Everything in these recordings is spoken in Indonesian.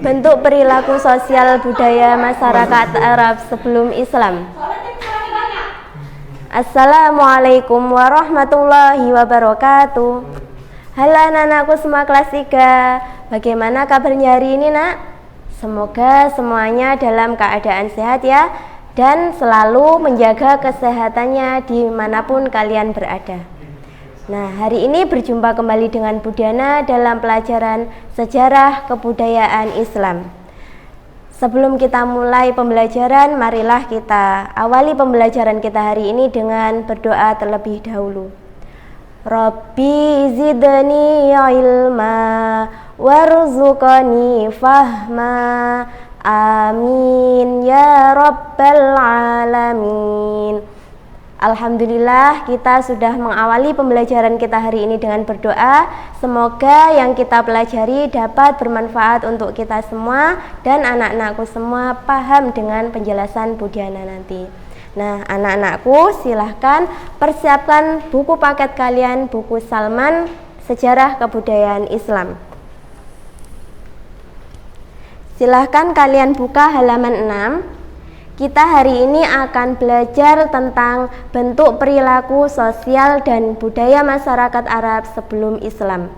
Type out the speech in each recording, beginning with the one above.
Bentuk perilaku sosial budaya masyarakat Arab sebelum Islam. Assalamualaikum warahmatullahi wabarakatuh. Halo anak-anakku semua kelas 3. Bagaimana kabarnya hari ini, Nak? Semoga semuanya dalam keadaan sehat ya, dan selalu menjaga kesehatannya dimanapun kalian berada. Nah, hari ini berjumpa kembali dengan Budana dalam pelajaran sejarah kebudayaan Islam. Sebelum kita mulai pembelajaran, marilah kita awali pembelajaran kita hari ini dengan berdoa terlebih dahulu. Rabbi zidni ilma warzuqni fahma, amin ya rabbal alamin. Alhamdulillah, kita sudah mengawali pembelajaran kita hari ini dengan berdoa. Semoga yang kita pelajari dapat bermanfaat untuk kita semua dan anak-anakku semua paham dengan penjelasan Budana nanti. Nah, anak-anakku silahkan persiapkan buku paket kalian, buku Salman Sejarah Kebudayaan Islam. Silahkan kalian buka halaman 6. Kita hari ini akan belajar tentang bentuk perilaku sosial dan budaya masyarakat Arab sebelum Islam.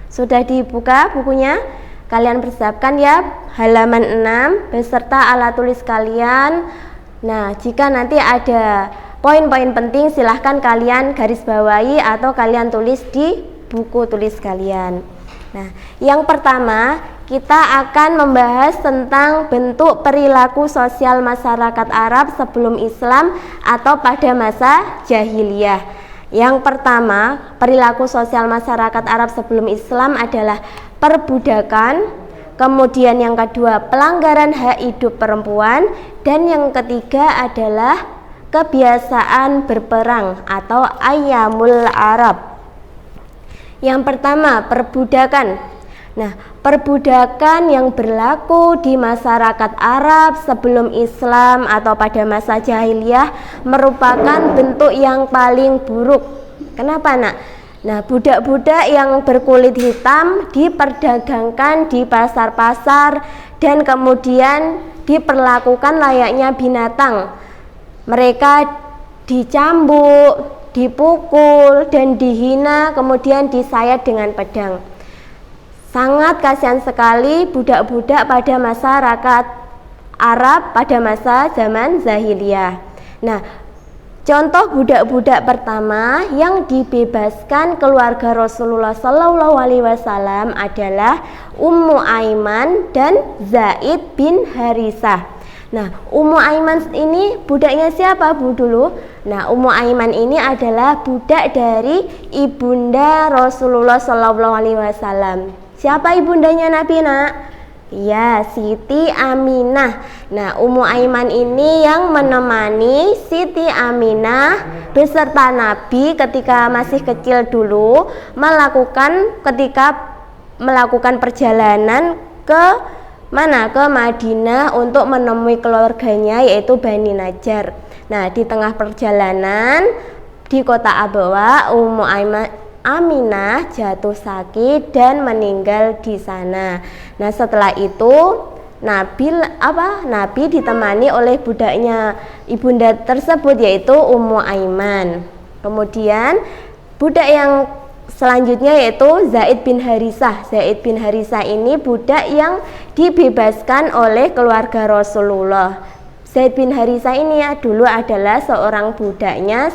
Sudah dibuka bukunya? Kalian persiapkan ya, halaman 6 beserta alat tulis kalian. Nah, jika nanti ada poin-poin penting silahkan kalian garis bawahi atau kalian tulis di buku tulis kalian. Nah, yang pertama kita akan membahas tentang bentuk perilaku sosial masyarakat Arab sebelum Islam atau pada masa jahiliyah. Yang pertama, perilaku sosial masyarakat Arab sebelum Islam adalah perbudakan. Kemudian yang kedua, pelanggaran hak hidup perempuan. Dan yang ketiga adalah kebiasaan berperang atau ayyamul Arab. Yang pertama, perbudakan. Nah, perbudakan yang berlaku di masyarakat Arab sebelum Islam atau pada masa jahiliyah merupakan bentuk yang paling buruk. Kenapa, Nak? Nah, budak-budak yang berkulit hitam diperdagangkan di pasar-pasar dan kemudian diperlakukan layaknya binatang. Mereka dicambuk, dipukul, dan dihina, kemudian disayat dengan pedang. Sangat kasihan sekali budak-budak pada masyarakat Arab pada masa zaman jahiliyah. Nah, contoh budak-budak pertama yang dibebaskan keluarga Rasulullah SAW adalah Ummu Aiman dan Zaid bin Harisah. Nah, Ummu Aiman ini budaknya siapa Bu dulu? Nah, Ummu Aiman ini adalah budak dari ibunda Rasulullah SAW. Siapa ibundanya Nabi, Nak? Ya, Siti Aminah. Nah, Ummu Aiman ini yang menemani Siti Aminah beserta Nabi ketika masih kecil dulu ketika melakukan perjalanan ke mana? Ke Madinah untuk menemui keluarganya yaitu Bani Najjar. Nah, di tengah perjalanan di kota Abwa, Ummu Aminah jatuh sakit dan meninggal di sana. Nah, setelah itu Nabi ditemani oleh budaknya ibunda tersebut yaitu Ummu Aiman. Kemudian budak yang selanjutnya yaitu Zaid bin Harisah. Zaid bin Harisah ini budak yang dibebaskan oleh keluarga Rasulullah. Zaid bin Harisah ini dulu adalah seorang budaknya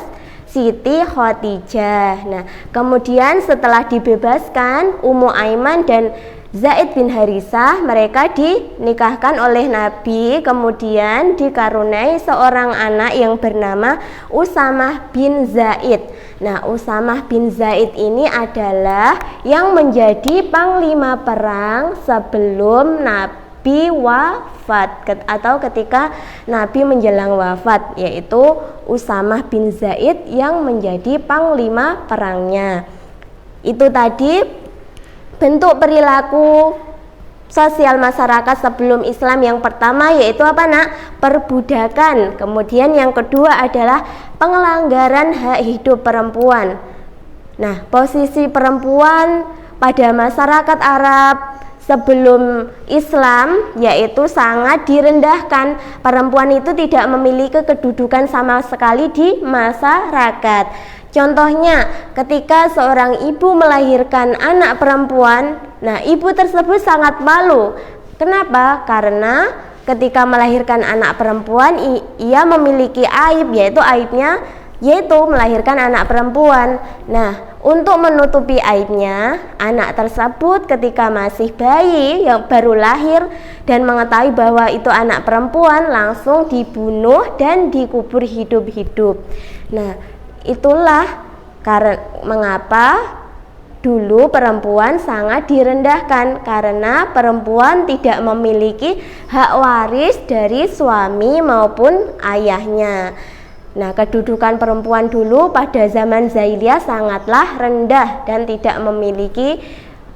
Siti Khadijah. Nah, kemudian setelah dibebaskan, Ummu Aiman dan Zaid bin Harisah mereka dinikahkan oleh Nabi, kemudian dikaruniai seorang anak yang bernama Usamah bin Zaid. Nah, Usamah bin Zaid ini adalah yang menjadi panglima perang sebelum Nabi wafat atau ketika Nabi menjelang wafat, yaitu Usamah bin Zaid yang menjadi panglima perangnya. Itu tadi bentuk perilaku sosial masyarakat sebelum Islam yang pertama, yaitu apa, Nak? Perbudakan. Kemudian yang kedua adalah pelanggaran hak hidup perempuan. Nah, posisi perempuan pada masyarakat Arab sebelum Islam yaitu sangat direndahkan. Perempuan itu tidak memiliki kedudukan sama sekali di masyarakat. Contohnya ketika seorang ibu melahirkan anak perempuan, nah ibu tersebut sangat malu. Kenapa? Karena ketika melahirkan anak perempuan ia memiliki aib, yaitu melahirkan anak perempuan. Nah, untuk menutupi aibnya, anak tersebut ketika masih bayi yang baru lahir dan mengetahui bahwa itu anak perempuan, langsung dibunuh dan dikubur hidup-hidup. Nah, itulah mengapa dulu perempuan sangat direndahkan, karena perempuan tidak memiliki hak waris dari suami maupun ayahnya. Nah, kedudukan perempuan dulu pada zaman jahiliyah sangatlah rendah dan tidak memiliki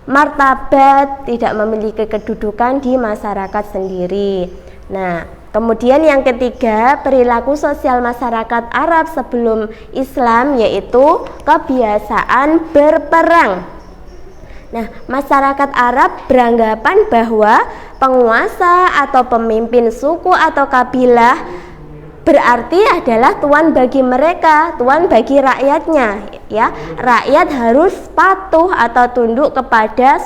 martabat, tidak memiliki kedudukan di masyarakat sendiri. Nah, kemudian yang ketiga, perilaku sosial masyarakat Arab sebelum Islam yaitu kebiasaan berperang. Nah, masyarakat Arab beranggapan bahwa penguasa atau pemimpin suku atau kabilah berarti adalah tuan bagi mereka, tuan bagi rakyatnya, ya. Rakyat harus patuh atau tunduk kepada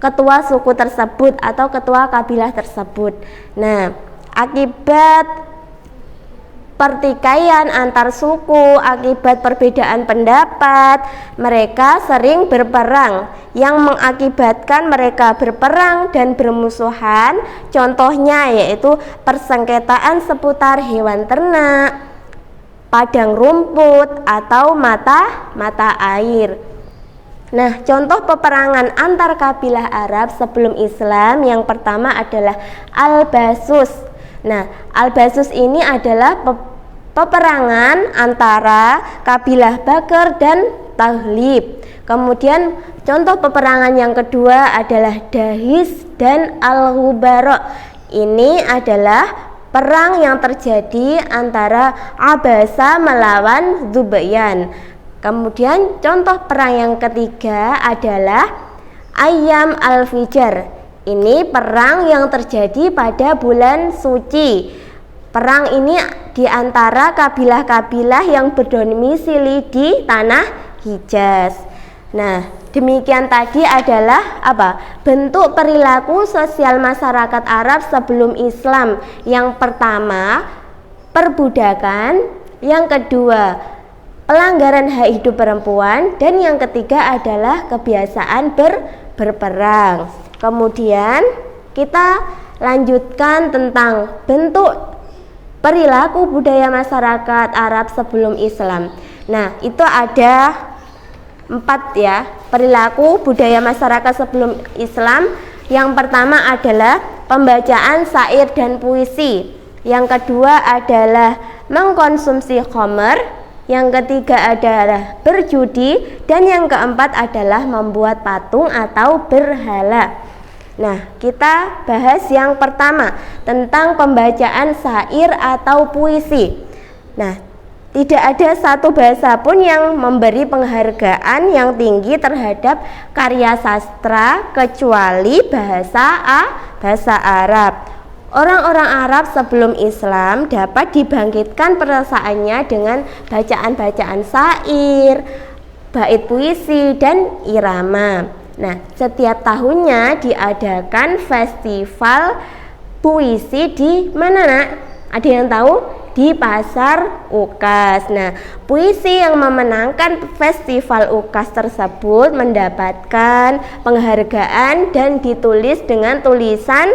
ketua suku tersebut atau ketua kabilah tersebut. Nah, akibat pertikaian antar suku, akibat perbedaan pendapat, mereka sering berperang yang mengakibatkan mereka berperang dan bermusuhan. Contohnya yaitu persengketaan seputar hewan ternak, padang rumput, atau mata air. Nah, contoh peperangan antar kabilah Arab sebelum Islam yang pertama adalah Al-Basus. Nah, Al-Basus ini adalah peperangan antara kabilah Bakr dan Taghlib. Kemudian contoh peperangan yang kedua adalah Dahis dan Al-Ghubarok. Ini adalah perang yang terjadi antara Abasa melawan Zubayan. Kemudian contoh perang yang ketiga adalah Ayyam Al-Fijar. Ini perang yang terjadi pada bulan suci. Perang ini di antara kabilah-kabilah yang berdomisili di tanah Hijaz. Nah, demikian tadi adalah bentuk perilaku sosial masyarakat Arab sebelum Islam. Yang pertama, perbudakan. Yang kedua, pelanggaran hak hidup perempuan. Dan yang ketiga adalah kebiasaan berperang. Kemudian kita lanjutkan tentang bentuk perilaku budaya masyarakat Arab sebelum Islam. Nah, itu ada 4 ya, perilaku budaya masyarakat sebelum Islam. Yang pertama adalah pembacaan syair dan puisi. Yang kedua adalah mengkonsumsi khamr. Yang ketiga adalah berjudi. Dan yang keempat adalah membuat patung atau berhala. Nah, kita bahas yang pertama tentang pembacaan syair atau puisi. Nah, tidak ada satu bahasa pun yang memberi penghargaan yang tinggi terhadap karya sastra kecuali bahasa Arab. Orang-orang Arab sebelum Islam dapat dibangkitkan perasaannya dengan bacaan-bacaan syair, bait puisi, dan irama. Nah, setiap tahunnya diadakan festival puisi di mana, Nak? Ada yang tahu? Di Pasar Ukas. Nah, puisi yang memenangkan festival Ukas tersebut mendapatkan penghargaan dan ditulis dengan tulisan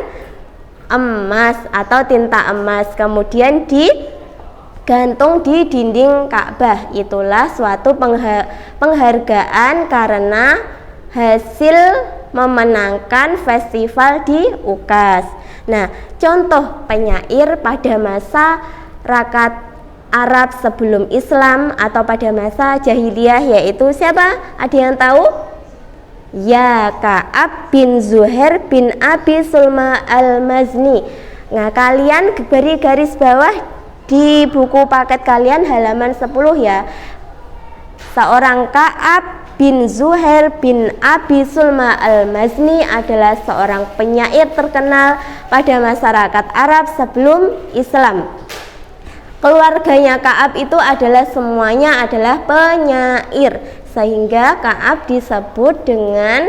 emas atau tinta emas, kemudian digantung di dinding Ka'bah. Itulah suatu penghargaan karena hasil memenangkan festival di Ukas. Nah, contoh penyair pada masyarakat Arab sebelum Islam atau pada masa jahiliyah yaitu siapa? Ada yang tahu? Ya, Ka'ab bin Zuhair bin Abi Sulma al-Mazni. Nah, kalian beri garis bawah di buku paket kalian halaman 10 ya. Seorang Ka'ab bin Zuhair bin Abi Sulma al-Mazni adalah seorang penyair terkenal pada masyarakat Arab sebelum Islam. Keluarganya Ka'ab itu adalah semuanya adalah penyair, sehingga Ka'ab disebut dengan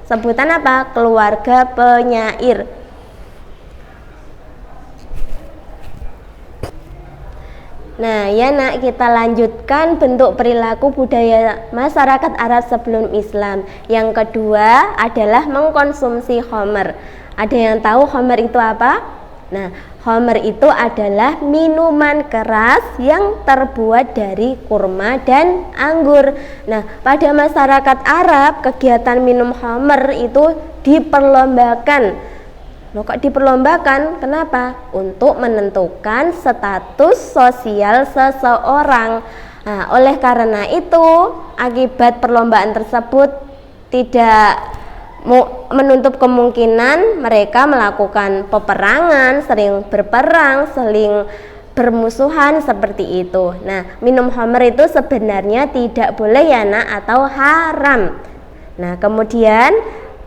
sebutan apa? Keluarga penyair. Nah ya nak, kita lanjutkan bentuk perilaku budaya masyarakat Arab sebelum Islam. Yang kedua adalah mengkonsumsi khamr. Ada yang tahu khamr itu apa? Nah, khamr itu adalah minuman keras yang terbuat dari kurma dan anggur. Nah, pada masyarakat Arab kegiatan minum khamr itu diperlombakan. Loh, kok diperlombakan? Kenapa? Untuk menentukan status sosial seseorang. Nah, oleh karena itu, akibat perlombaan tersebut tidak menutup kemungkinan mereka melakukan peperangan, sering berperang, sering bermusuhan seperti itu. Nah, minum khamr itu sebenarnya tidak boleh ya nak, atau haram. Nah, kemudian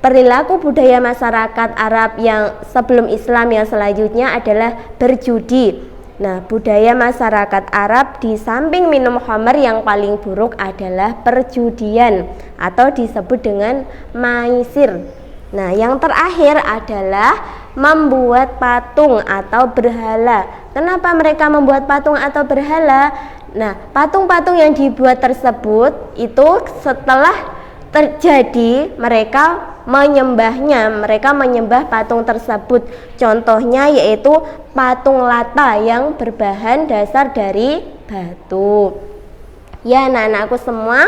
perilaku budaya masyarakat Arab yang sebelum Islam yang selanjutnya adalah berjudi. Nah, budaya masyarakat Arab di samping minum khamr yang paling buruk adalah perjudian atau disebut dengan maisir. Nah, yang terakhir adalah membuat patung atau berhala. Kenapa mereka membuat patung atau berhala? Nah, patung-patung yang dibuat tersebut itu setelah terjadi mereka menyembahnya, mereka menyembah patung tersebut. Contohnya yaitu patung Lata yang berbahan dasar dari batu. Ya anak-anakku semua,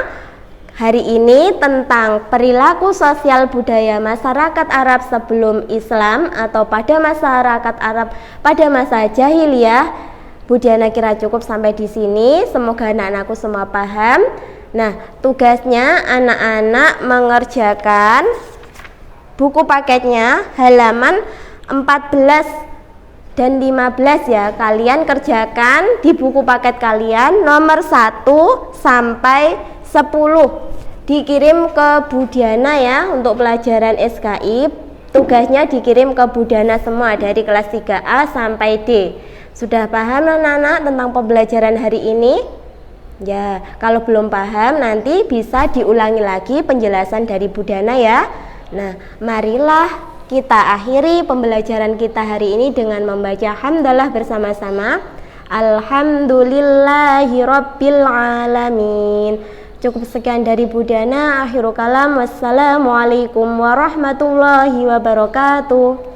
hari ini tentang perilaku sosial budaya masyarakat Arab sebelum Islam atau pada masyarakat Arab pada masa jahiliyah. Budiana kira cukup sampai di sini. Semoga anak-anakku semua paham. Nah, tugasnya anak-anak mengerjakan buku paketnya halaman 14 dan 15 ya. Kalian kerjakan di buku paket kalian nomor 1 sampai 10. Dikirim ke Budiana ya untuk pelajaran SKI. Tugasnya dikirim ke Budiana semua dari kelas 3A sampai D. Sudah paham anak-anak tentang pembelajaran hari ini? Ya, kalau belum paham nanti bisa diulangi lagi penjelasan dari Budana ya. Nah, marilah kita akhiri pembelajaran kita hari ini dengan membaca hamdalah bersama-sama. Alhamdulillahirabbil alamin. Cukup sekian dari Budana. Akhirul kalam. Wassalamualaikum warahmatullahi wabarakatuh.